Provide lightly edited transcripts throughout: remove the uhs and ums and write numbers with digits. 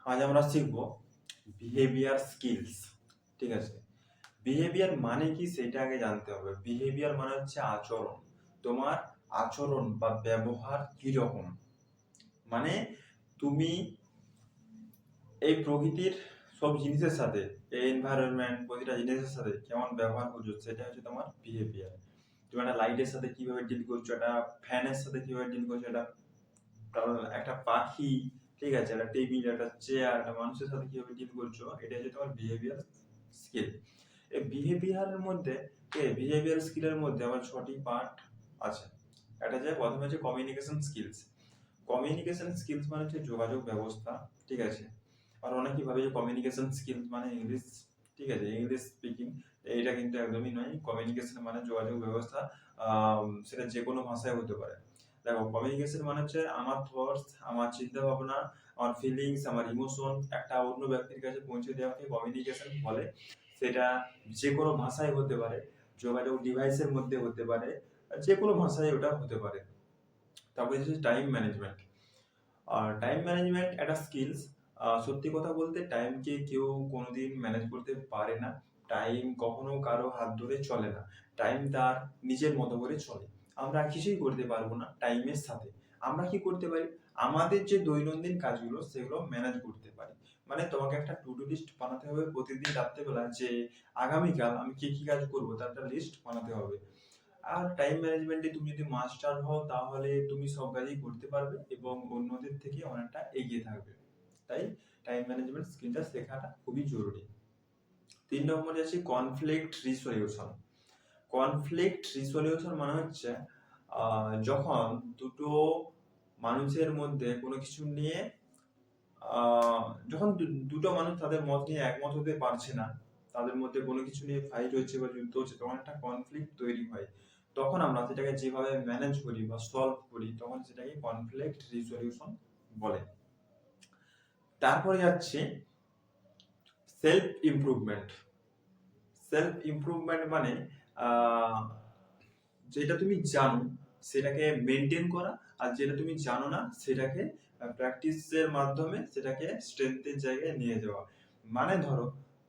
আজ আমরা শিখব বিহেভিয়ার স্কিলস। ঠিক আছে, বিহেভিয়ার মানে কি সেটা আগে জানতে হবে। বিহেভিয়ার মানে হচ্ছে আচরণ। তোমার আচরণ বা ব্যবহার কিরকম, মানে তুমি এই প্রকৃতির সব জিনিসের সাথে, এই এনভায়রনমেন্ট প্রতিটা জিনিসের সাথে কেমন ব্যবহার করছো, সেটা হচ্ছে তোমার বিহেভিয়ার। তুমি একটা লাইটের সাথে কিভাবে ডিল করছো, একটা ফ্যানের সাথে কিভাবে ডিল করছো, একটা পাখি, ঠিক আছে, একটা টেবিল, একটা চেয়ার, একটা মানুষের সাথে কিভাবে ডিল করছো, এটা হচ্ছে তোমার বিহেভিয়ার স্কিল। এই বিহেভিয়ারের মধ্যে বিহেভিয়ার স্কিলের মধ্যে আবার 6টি পার্ট আছে। এটা যে প্রথমে হচ্ছে কমিউনিকেশন স্কিলস। কমিউনিকেশন স্কিলস মানে হচ্ছে যোগাযোগ ব্যবস্থা, ঠিক আছে। আর অনেকেই ভাবে যে কমিউনিকেশন স্কিলস মানে ইংলিশ, ঠিক আছে, ইংলিশ স্পিকিং। এটা কিন্তু একদমই নয়। কমিউনিকেশন মানে যোগাযোগ ব্যবস্থা, সেটা যে কোনো ভাষায় হতে পারে। দেখো, কমিউনিকেশন মানে হচ্ছে আমার থটস, আমার চিন্তা ভাবনা, আমার ফিলিংস, আমার ইমোশন একটা অন্য ব্যক্তির কাছে পৌঁছে দেওয়াকে কমিউনিকেশন বলে। সেটা যে কোনো ভাষায় হতে পারে, যোগাযোগ ডিভাইসের মধ্যে হতে পারে, যে কোনো ভাষায় ওটা হতে পারে। তারপরে হচ্ছে টাইম ম্যানেজমেন্ট। আর টাইম ম্যানেজমেন্ট একটা স্কিলস। সত্যি কথা বলতে টাইমকে কেউ কোনোদিন ম্যানেজ করতে পারে না। টাইম কখনো কারো হাত ধরে চলে না। টাইম তার নিজের মতো করে চলে। আমরা কিছুই করতে পারবো না টাইমের সাথে। আমরা কি করতে পারি, আমাদের যে দৈনন্দিন কাজগুলো সেগুলো ম্যানেজ করতে পারি। মানে তোমাকে একটা টু ডু লিস্ট বানাতে হবে প্রতিদিন রাত্রেবেলা, যে আগামীকাল আমি কি কি কাজ করবো তার একটা লিস্ট বানাতে হবে। আর টাইম ম্যানেজমেন্টে তুমি যদি মাস্টার হও তাহলে তুমি সব কাজই করতে পারবে এবং অন্যদের থেকে অনেকটা এগিয়ে থাকবে। তাই টাইম ম্যানেজমেন্ট স্কিলটা শেখাটা খুবই জরুরি। 3 নম্বরে আছে কনফ্লিক্ট রিসলিউশন। কনফ্লিক্ট রিসলিউশন মানে হচ্ছে যখন দুটো মানুষের মধ্যে কোনো কিছু নিয়ে যখন দুটো মানুষ তাদের মত নিয়ে একমত হতে পারছে না, তাদের মধ্যে কোনো কিছু নিয়ে ফাইট হচ্ছে বা যুদ্ধ হচ্ছে, তখন একটা কনফ্লিক্ট তৈরি হয়। তখন আমরা সেটাকে যেভাবে ম্যানেজ করি বা সলভ করি, তখন সেটাকে কনফ্লিক্ট রিজলিউশন বলে। তারপরে যাচ্ছে সেলফ ইমপ্রুভমেন্ট। সেলফ ইমপ্রুভমেন্ট মানে যেটা তুমি জানো সেটাকে মেনটেন করা, আর যেটা তুমি জানো না সেটাকে প্র্যাকটিসের মাধ্যমে সেটাকে স্ট্রেংথের জায়গায় নিয়ে যাওয়া। মানে ধরো,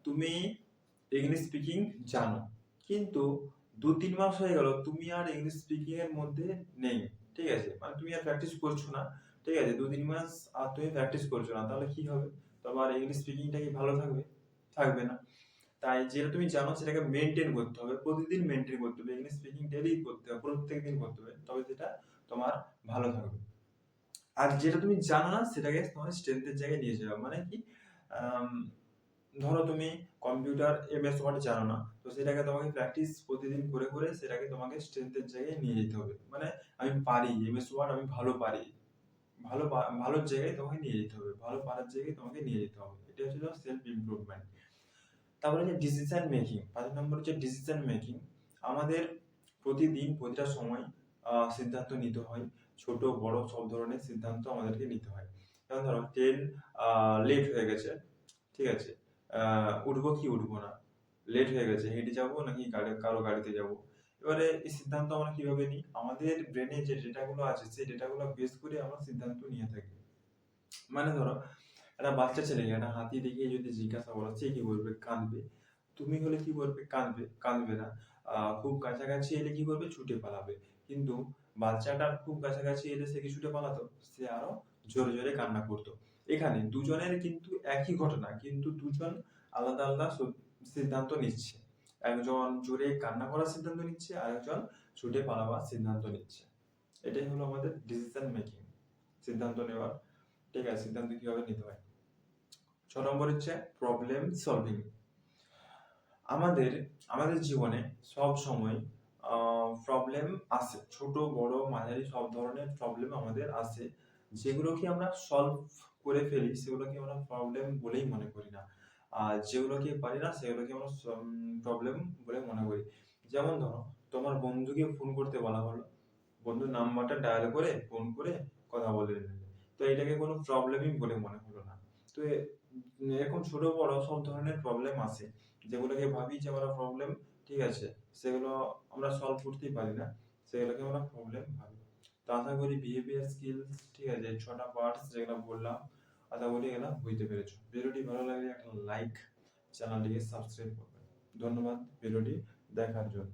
তুমি ইংলিশ স্পিকিং জানো, কিন্তু 2-3 মাস হয়ে গেল তুমি আর ইংলিশ স্পিকিং এর মধ্যে নেই, ঠিক আছে, মানে তুমি আর প্র্যাকটিস করছো না। ঠিক আছে, 2-3 মাস আর তুমি প্র্যাকটিস করছো না, তাহলে কি হবে? তোমার ইংলিশ স্পিকিংটা কি ভালো থাকবে? থাকবে না। তাই যেটা তুমি জানো সেটাকে মেনটেন করতে হবে, প্রতিদিন মেনটেন করতে হবে, ইংলিশ স্পিকিং ডেইলি করতে হবে, প্রত্যেকদিন করতে হবে, তবে সেটা তোমার ভালো থাকবে। আর যেটা তুমি জানো না সেটাকে তোমার স্ট্রেংথের জায়গায় নিয়ে যাবে। মানে কি, আম, ধরো তুমি কম্পিউটার এমএস ওয়ার্ড জানো না, তো সেটাকে তোমাকে প্র্যাকটিস প্রতিদিন করে করে সেটাকে তোমাকে স্ট্রেংথের জায়গায় নিয়ে যেতে হবে। মানে আমি পারি এমএস ওয়ার্ড, আমি ভালো পারি, ভালো জায়গায় তোমাকে নিয়ে যেতে হবে, ভালো পারার জায়গায় তোমাকে নিয়ে যেতে হবে। এটা হচ্ছে সেলফ ইমপ্রুভমেন্ট। তারপরে যে ডিসিশন মেকিং, 5 নম্বর হচ্ছে ডিসিশন মেকিং। আমাদের প্রতিদিন প্রতিটা সময় সিদ্ধান্ত নিতে হয়। ছোট বড় সব ধরনের সিদ্ধান্ত আমাদেরকে নিতে হয়। যেমন ধরো ট্রেন লেট হয়ে গেছে, ঠিক আছে, উঠবো কি উঠবো না, লেট হয়ে গেছে, হেঁটে যাবো নাকি কারো গাড়িতে যাব। এবারে এই সিদ্ধান্ত আমরা কিভাবে নিই, আমাদের ব্রেনে যে ডেটাগুলো আছে সেই ডেটাগুলো বেস করে আমরা সিদ্ধান্ত নিয়ে থাকি। মানে ধরো, একটা বাচ্চা ছেলেকে একটা হাতি দেখিয়ে যদি জিজ্ঞাসা করো, সে কি বলবে? কাঁদবে। তুমি হলে কি করবে? কাঁদবে? কাঁদবে না। খুব কাছাকাছি এলে কি করবে? ছুটে পালাবে। কিন্তু বাচ্চাটার খুব কাছাকাছি এলে সে কি ছুটে পালাতো? সে আরো জোরে জোরে কান্না করতো। এখানে দুজনের কিন্তু একই ঘটনা, কিন্তু দুজন আলাদা আলাদা সিদ্ধান্ত নিচ্ছে। একজন জোরে কান্না করার সিদ্ধান্ত নিচ্ছে, আর একজন ছুটে পালাবার সিদ্ধান্ত নিচ্ছে। এটাই হলো আমাদের ডিসিশন মেকিং, সিদ্ধান্ত নেওয়ার। ঠিক আছে, সিদ্ধান্ত কিভাবে নিতে হয়। 6 নম্বর হচ্ছে প্রবলেম সলভিং। আমাদের আমাদের জীবনে সব সময় প্রবলেম আসে, ছোট বড় মাঝারি সব ধরনের প্রবলেম আমাদের আসে। যেগুলোকে আমরা সলভ করে ফেলি সেগুলোকে আমরা প্রবলেম বলেই মনে করি না, আর যেগুলোকে পারি না সেগুলোকে আমরা প্রবলেম বলে মনে করি। যেমন ধরো, তোমার বন্ধুকে ফোন করতে বলা হলো, বন্ধুর নাম্বারটা ডায়াল করে ফোন করে কথা বলে নিলে, তো এটাকে কোনো প্রবলেমই বলে মনে হলো না। তো এখন ছোট বড় সব ধরনের প্রবলেম আসে, যেগুলোকে ভাবি যে আমরা প্রবলেম, ঠিক আছে, সেগুলো আমরা সলভ করতেই পারি না, সেগুলোকে আমরা প্রবলেম ভাবি। তো আশা করি বিহেভিয়ার স্কিলস, ঠিক আছে, 6টা পার্টস যেগুলো বললাম আশা করি এগুলা বুঝতে পেরেছো। ভিডিওটি ভালো লাগলে একটা লাইক, চ্যানেলটিকে সাবস্ক্রাইব করবেন। ধন্যবাদ ভিডিওটি দেখার জন্য।